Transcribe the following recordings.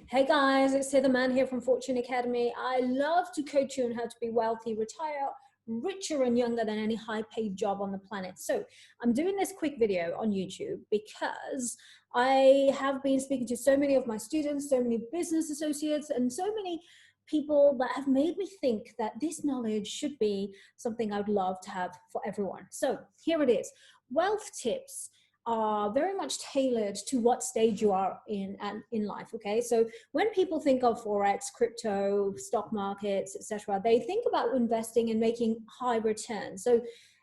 Hey guys, it's the man here from Fortune Academy. I love to coach you on how to be wealthy, retire richer and younger than any high paid job on the planet. So I'm doing this quick video on YouTube because I have been speaking to so many of my students, so many business associates, and so many people that have made me think that this knowledge should be something I would love to have for everyone. So here it is. Wealth tips are very much tailored to what stage you are in life. Okay, so when people think of forex, crypto, stock markets, etc., they think about investing and making high returns. So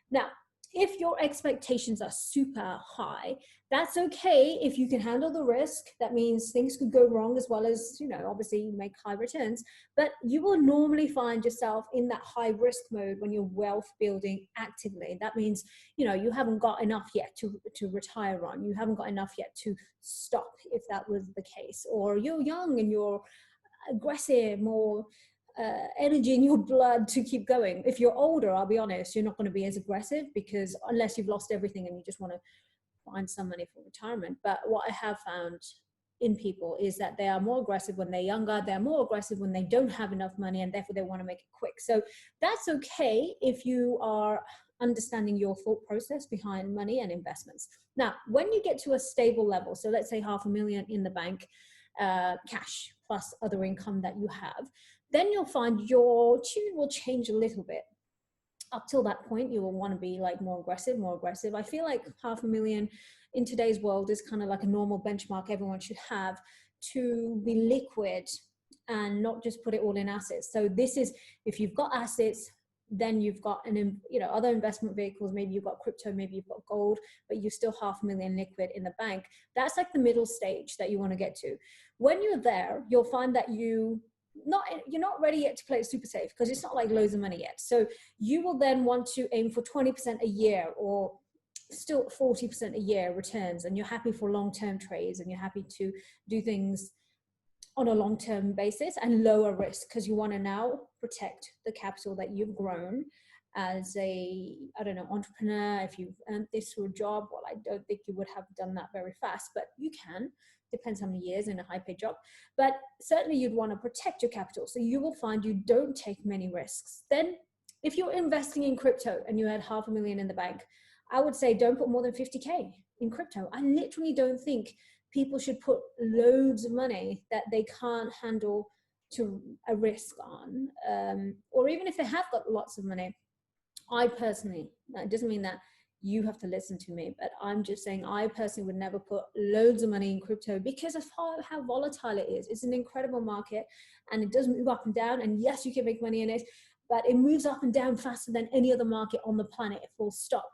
now, if your expectations are super high, that's okay if you can handle the risk. That means things could go wrong, as well as, obviously you make high returns, but you will normally find yourself in that high risk mode when you're wealth building actively. That means, you haven't got enough yet to retire on. You haven't got enough yet to stop, if that was the case. Or you're young and you're aggressive, more energy in your blood to keep going. If you're older, I'll be honest, you're not going to be as aggressive, because unless you've lost everything and you just want to find some money for retirement. But what I have found in people is that they are more aggressive when they're younger, they're more aggressive when they don't have enough money, and therefore they want to make it quick. So that's okay if you are understanding your thought process behind money and investments. Now, when you get to a stable level, so let's say $500,000 in the bank, cash plus other income that you have, then you'll find your tune will change a little bit. Up till that point, you will want to be like more aggressive. I feel like $500,000 in today's world is kind of like a normal benchmark everyone should have to be liquid and not just put it all in assets. So this is, if you've got assets, then you've got other investment vehicles. Maybe you've got crypto, maybe you've got gold, but you still $500,000 liquid in the bank. That's like the middle stage that you want to get to. When you're there, you'll find that you're not ready yet to play it super safe, because it's not like loads of money yet. So you will then want to aim for 20% a year, or still 40% a year returns, and you're happy for long-term trades, and you're happy to do things on a long-term basis and lower risk, because you want to now protect the capital that you've grown as a, entrepreneur. If you've earned this through a job, well, I don't think you would have done that very fast, but you can. Depends how many years in a high paid job, but certainly you'd want to protect your capital. So you will find you don't take many risks. Then if you're investing in crypto and you had $500,000 in the bank, I would say don't put more than 50K in crypto. I literally don't think people should put loads of money that they can't handle to a risk on, or even if they have got lots of money. I personally, that doesn't mean that you have to listen to me, but I'm just saying I personally would never put loads of money in crypto, because of how volatile it is. It's an incredible market, and it does move up and down, and yes, you can make money in it, but it moves up and down faster than any other market on the planet, full stop.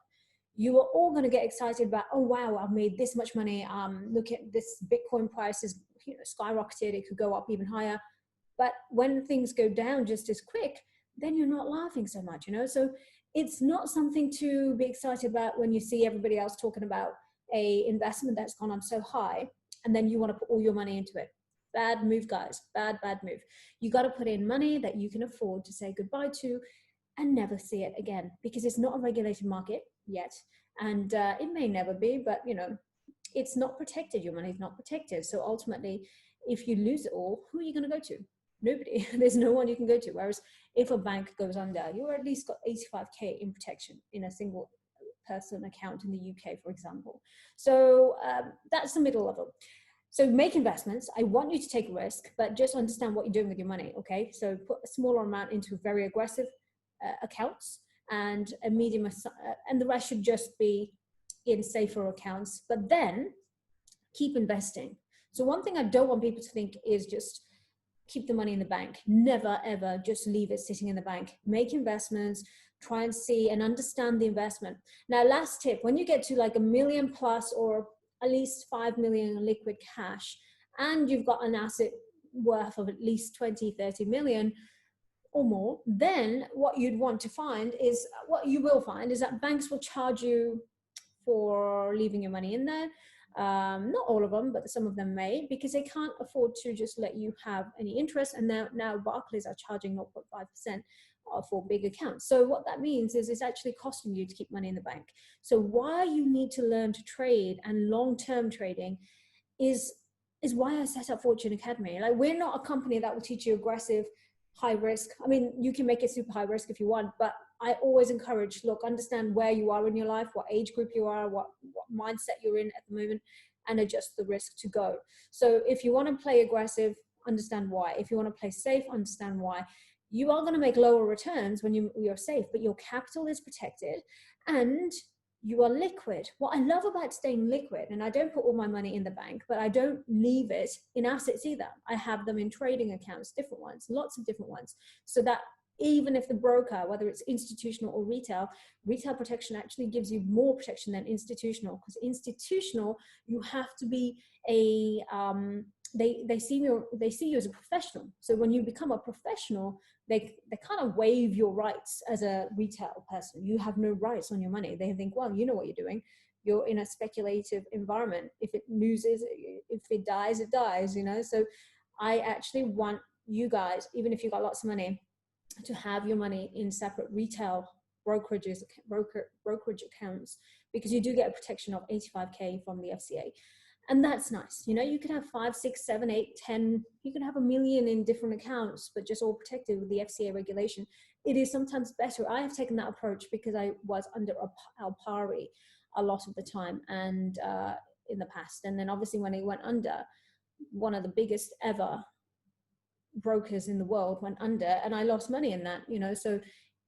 You are all going to get excited about, oh wow, I've made this much money. Look at this Bitcoin price is skyrocketed. It could go up even higher. But when things go down just as quick, then you're not laughing so much, So it's not something to be excited about when you see everybody else talking about a investment that's gone up so high, and then you want to put all your money into it. Bad move, guys. Bad move. You got to put in money that you can afford to say goodbye to and never see it again, because it's not a regulated market yet, and it may never be, but it's not protected. Your money is not protected. So ultimately, if you lose it all, who are you going to go to? Nobody. There's no one you can go to. Whereas if a bank goes under, you're at least got 85K in protection in a single person account in the UK, for example. So that's the middle level. So make investments. I want you to take a risk, but just understand what you're doing with your money. Okay, so put a smaller amount into very aggressive accounts, and a medium, and the rest should just be in safer accounts. But then keep investing. So one thing I don't want people to think is just keep the money in the bank. Never, ever just leave it sitting in the bank. Make investments, try and see and understand the investment. Now, last tip, when you get to like $1 million plus, or at least 5 million liquid cash, and you've got an asset worth of at least 20, 30 million or more, then what you will find is that banks will charge you for leaving your money in there. Not all of them, but some of them may, because they can't afford to just let you have any interest. And now Barclays are charging 0.5% for big accounts. So what that means is it's actually costing you to keep money in the bank. So why you need to learn to trade and long-term trading is is why I set up Fortune Academy. Like, we're not a company that will teach you aggressive, high risk. I mean, you can make it super high risk if you want, but I always encourage, look, understand where you are in your life, what age group you are, what mindset you're in at the moment, and adjust the risk to go. So if you want to play aggressive, understand why. If you want to play safe, understand why. You are going to make lower returns when you're safe, but your capital is protected and you are liquid. What I love about staying liquid, and I don't put all my money in the bank, but I don't leave it in assets either. I have them in trading accounts, different ones, lots of different ones, so that even if the broker, whether it's institutional or retail protection actually gives you more protection than institutional, because institutional, you have to be a, they see you as a professional. So when you become a professional, they kind of waive your rights as a retail person. You have no rights on your money. They think, well, you know what you're doing. You're in a speculative environment. If it loses, if it dies, it dies, you know? So I actually want you guys, even if you've got lots of money, to have your money in separate retail brokerage accounts, because you do get a protection of 85K from the FCA. And that's nice. You know, you could have 5, 6, 7, 8, 10, you can have 1 million in different accounts, but just all protected with the FCA regulation. It is sometimes better. I have taken that approach because I was under Alpari a lot of the time and in the past. And then obviously when it went under, one of the biggest ever brokers in the world went under, and I lost money in that, you know, so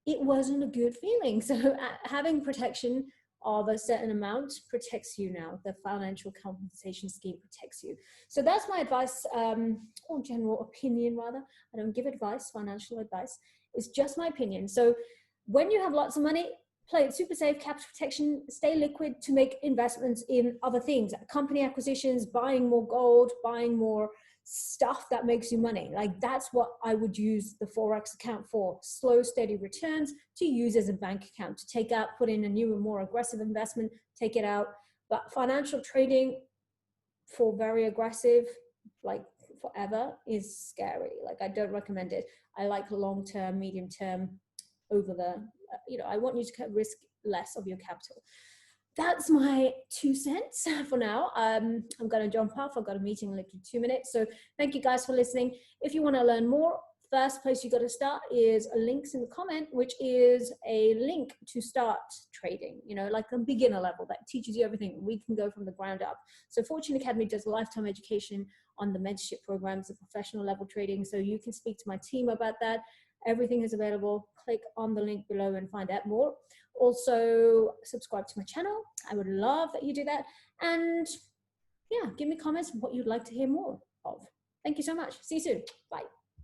it wasn't a good feeling. So having protection of a certain amount protects you now. The financial compensation scheme protects you. So that's my advice, or general opinion rather. I don't give advice, financial advice. It's just my opinion. So when you have lots of money, play it super safe, capital protection, stay liquid to make investments in other things, company acquisitions, buying more gold, buying more stuff that makes you money. Like, that's what I would use the Forex account for. Slow, steady returns to use as a bank account, to take out, put in a new and more aggressive investment, take it out. But financial trading for very aggressive, like forever, is scary. Like, I don't recommend it. I like long-term, medium-term, over the, you know, I want you to risk less of your capital. That's my 2 cents for now. I'm going to jump off. I've got a meeting in literally 2 minutes. So thank you guys for listening. If you want to learn more, first place you got to start is links in the comment, which is a link to start trading, you know, like a beginner level that teaches you everything. We can go from the ground up. So Fortune Academy does lifetime education on the mentorship programs, the professional level trading. So you can speak to my team about that. Everything is available. Click on the link below and find out more. Also, subscribe to my channel. I would love that you do that. And yeah, give me comments on what you'd like to hear more of. Thank you so much. See you soon. Bye.